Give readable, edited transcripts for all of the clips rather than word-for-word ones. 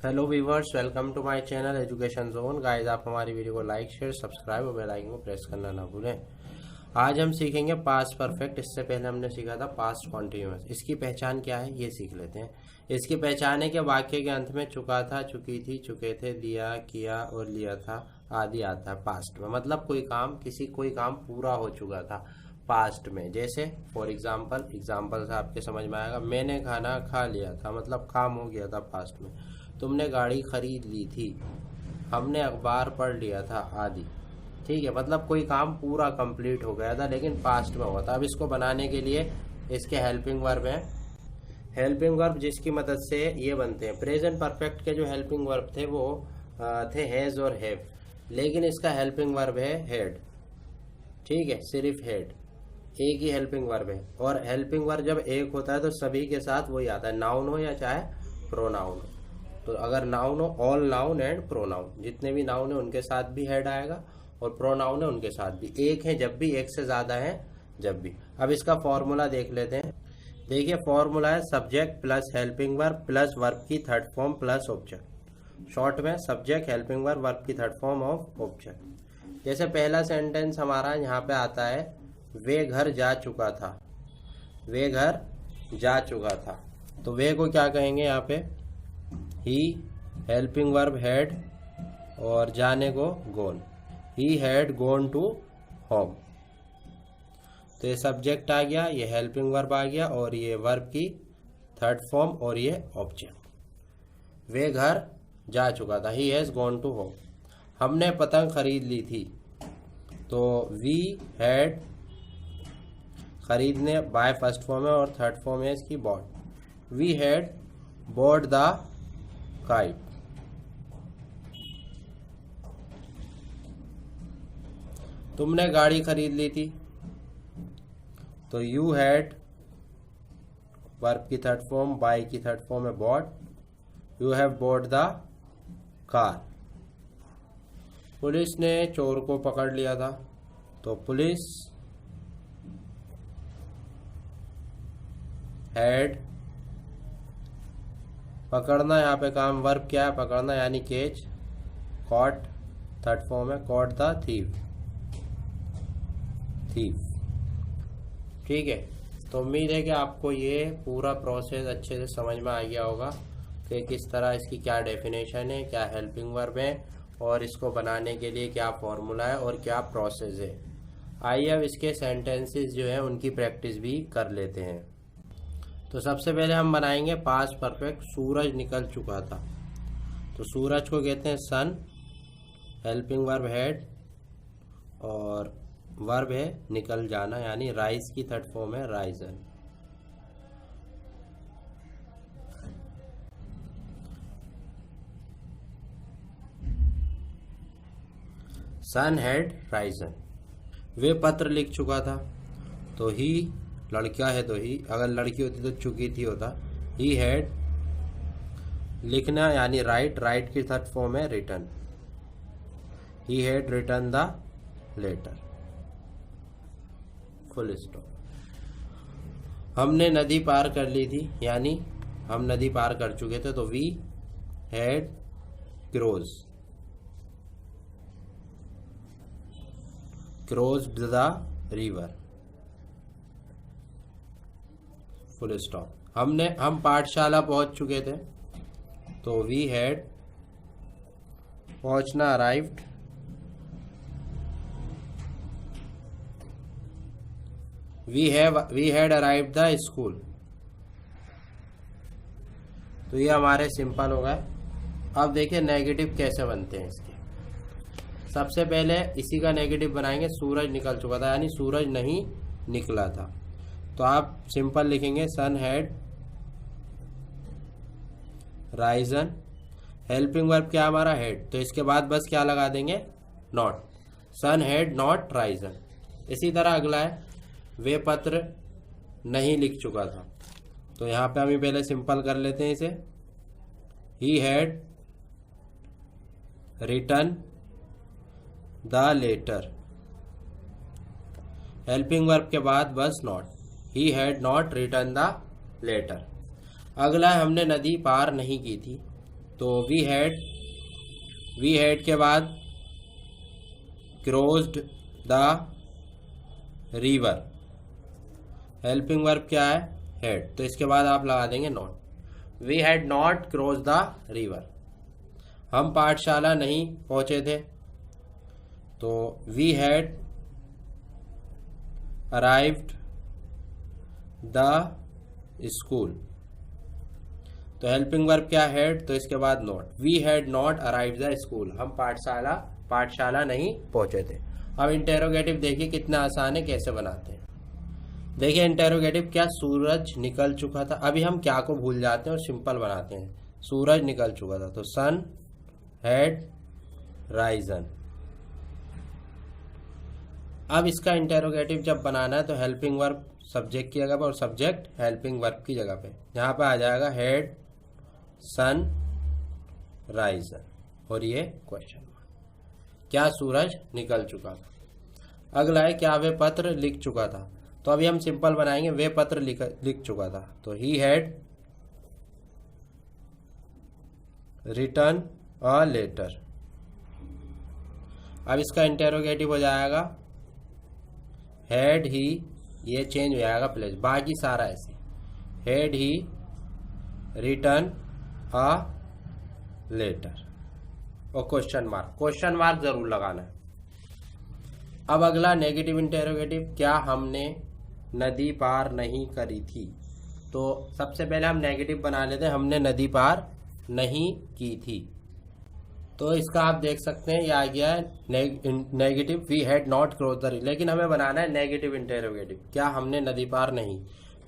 Hello viewers, welcome to my channel education zone. Guys, आप हमारी video को like share subscribe और bell icon को प्रेस करना ना भूलें। आज हम सीखेंगे पास्ट परफेक्ट। इससे पहले हमने सीखा था पास्ट कॉन्टिन्यूअस। इसकी पहचान क्या है ये सीख लेते हैं। इसकी पहचान है कि वाक्य के अंत में चुका था, चुकी थी, चुके थे, दिया, किया और लिया था आदि आता है पास्ट में। मतलब कोई काम पूरा हो चुका था पास्ट में। जैसे फॉर एग्जाम्पल से आपके समझ में आएगा, मैंने खाना खा लिया था, मतलब काम हो गया था पास्ट में। तुमने गाड़ी खरीद ली थी, हमने अखबार पढ़ लिया था आदि। ठीक है, मतलब कोई काम पूरा कंप्लीट हो गया था लेकिन पास्ट में हुआ था। अब इसको बनाने के लिए इसके हेल्पिंग वर्ब हैं। हेल्पिंग वर्ब जिसकी मदद से ये बनते हैं। प्रेजेंट परफेक्ट के जो हेल्पिंग वर्ब थे वो थे हैज और हैव, लेकिन इसका हेल्पिंग वर्ब है हेड। ठीक है, सिर्फ हेड, एक ही हेल्पिंग वर्ब है। और हेल्पिंग वर्ब जब एक होता है तो सभी के साथ वही आता है, नाउन हो या चाहे प्रोनाउन हो। तो अगर नाउन हो, ऑल नाउन एंड प्रोनाउन, जितने भी नाउन है उनके साथ भी हेड आएगा और प्रोनाउन है उनके साथ भी। एक है जब भी, एक से ज्यादा है जब भी। अब इसका फॉर्मूला देख लेते हैं। देखिए, फॉर्मूला है subject plus helping verb plus verb की third form plus object. Short में सब्जेक्ट हेल्पिंग वर्ब वर्ब की थर्ड फॉर्म ऑफ ऑब्जेक्ट। जैसे पहला सेंटेंस हमारा यहाँ पे आता है, वे घर जा चुका था। वे घर जा चुका था, तो वे को क्या कहेंगे यहाँ पे, ही, हेल्पिंग वर्ब हैड और जाने को gone. He had gone to home. तो ये सब्जेक्ट आ गया, ये हेल्पिंग वर्ब आ गया और ये वर्ब की थर्ड फॉर्म और ये ऑब्जेक्ट। वे घर जा चुका था, ही हैज गोन टू होम। हमने पतंग खरीद ली थी, तो वी हैड, खरीदने बाय फर्स्ट फॉर्म है और थर्ड फॉर्म है इसकी bought. We had bought the kite. तुमने गाड़ी खरीद ली थी, तो यू हैड, वर्ब की थर्ड फॉर्म, बाय की थर्ड फॉर्म है bought. You have bought the car. Police ने चोर को पकड़ लिया था, तो पुलिस हैड, पकड़ना यहाँ पे काम, वर्ब क्या है पकड़ना, यानी केच। कॉट थर्ड फॉर्म है, कॉट द थीफ। ठीक है, तो उम्मीद है कि आपको ये पूरा प्रोसेस अच्छे से समझ में आ गया होगा कि किस तरह इसकी क्या डेफिनेशन है, क्या हेल्पिंग वर्ब है और इसको बनाने के लिए क्या फॉर्मूला है और क्या प्रोसेस है। आइए अब इसके सेंटेंसेस जो है उनकी प्रैक्टिस भी कर लेते हैं। तो सबसे पहले हम बनाएंगे पास्ट परफेक्ट। सूरज निकल चुका था, तो सूरज को कहते हैं सन, हेल्पिंग वर्ब हैड और वर्ब है निकल जाना, यानी राइज की थर्ड फॉर्म है राइजन। Sun had risen. वे पत्र लिख चुका था, तो ही, लड़का है तो ही, अगर लड़की होती तो चुकी थी होता। ही हैड, लिखना यानी राइट, राइट की थर्ड फॉर्म है written. He had written the letter, full stop. हमने नदी पार कर ली थी, यानी हम नदी पार कर चुके थे, तो we had crossed the river, full stop. हम पाठशाला पहुंच चुके थे, तो वी हैड, पहुंचना arrived. We had arrived the school. तो ये हमारे सिंपल हो गए। अब देखिए नेगेटिव कैसे बनते हैं इसके। सबसे पहले इसी का नेगेटिव बनाएंगे, सूरज निकल चुका था, यानी सूरज नहीं निकला था। तो आप सिंपल लिखेंगे सन हैड राइजन। हेल्पिंग वर्ब क्या हमारा हेड, तो इसके बाद बस क्या लगा देंगे, not. Sun had not risen. इसी तरह अगला है, वे पत्र नहीं लिख चुका था, तो यहां पे हम पहले सिंपल कर लेते हैं इसे। He had written the letter. Helping verb के बाद बस not. He had not written the letter. अगला हमने नदी पार नहीं की थी, तो वी हैड के बाद crossed the river, helping verb क्या है, हैड, तो इसके बाद आप लगा देंगे not. We had not cross the river, हम पाठशाला नहीं पहुंचे थे, तो we had arrived the school, तो हेल्पिंग वर्ब क्या हैड, तो इसके बाद not. We had not arrived the school, हम पाठशाला नहीं पहुंचे थे। अब इंटेरोगेटिव देखिए कितना आसान है, कैसे बनाते हैं। देखिए इंटेरोगेटिव, क्या सूरज निकल चुका था, अभी हम क्या को भूल जाते हैं और सिंपल बनाते हैं। सूरज निकल चुका था, तो सन हैड राइजन। अब इसका इंटेरोगेटिव जब बनाना है तो हेल्पिंग वर्ब सब्जेक्ट की जगह पर और सब्जेक्ट हेल्पिंग वर्ब की जगह पे, यहाँ पे आ जाएगा हैड सन राइजन और ये क्वेश्चन मार्क। क्या सूरज निकल चुका था। अगला है क्या वे पत्र लिख चुका था, तो अभी हम सिंपल बनाएंगे, वे पत्र लिख चुका था, तो he had written a letter. अब इसका इंटेरोगेटिव हो जाएगा हैड ही, ये चेंज हो जाएगा प्लेस, बाकी सारा ऐसे, had he written a letter और क्वेश्चन मार्क जरूर लगाना है। अब अगला नेगेटिव इंटेरोगेटिव, क्या हमने नदी पार नहीं करी थी, तो सबसे पहले हम नेगेटिव बना लेते हैं, हमने नदी पार नहीं की थी, तो इसका आप देख सकते हैं ये आ गया है negative, we had not cross the river, लेकिन हमें बनाना है नेगेटिव इंटेरोगेटिव, क्या हमने नदी पार नहीं,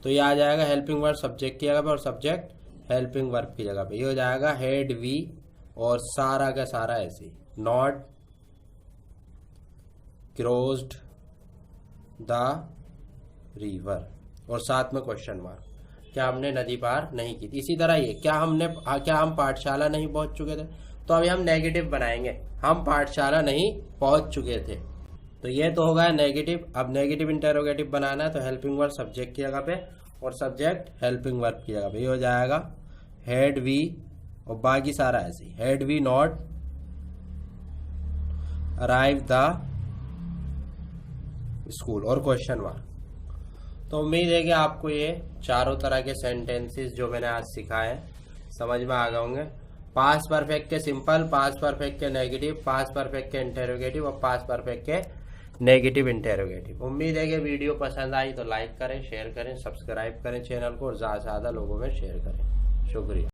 तो ये आ जाएगा हेल्पिंग वर्ब सब्जेक्ट की जगह पे और सब्जेक्ट हेल्पिंग वर्ब की जगह पे, ये हो जाएगा हैड वी और सारा का सारा ऐसे, नॉट क्रॉस्ड द रिवर और साथ में क्वेश्चन मार्क, क्या हमने नदी पार नहीं की थी। इसी तरह ये क्या हम पाठशाला नहीं पहुंच चुके थे, तो अभी हम नेगेटिव बनाएंगे, हम पाठशाला नहीं पहुंच चुके थे, तो ये तो होगा नेगेटिव। अब नेगेटिव इंटेरोगेटिव बनाना है तो हेल्पिंग वर्ब सब्जेक्ट की जगह पे और सब्जेक्ट हेल्पिंग वर्ब की जगह पे, ये हो जाएगा हैड वी और बाकी सारा ऐसे, had we not arrive the school और क्वेश्चन मार्क। तो उम्मीद है कि आपको ये चारों तरह के सेंटेंसेस जो मैंने आज सिखाए समझ में आ गए होंगे। पास्ट परफेक्ट के सिंपल, पास्ट परफेक्ट के नेगेटिव, पास्ट परफेक्ट के इंटेरोगेटिव और पास्ट परफेक्ट के नेगेटिव इंटेरोगेटिव। उम्मीद है कि वीडियो पसंद आई तो लाइक करें, शेयर करें, सब्सक्राइब करें चैनल को और ज़्यादा से ज़्यादा लोगों में शेयर करें। शुक्रिया।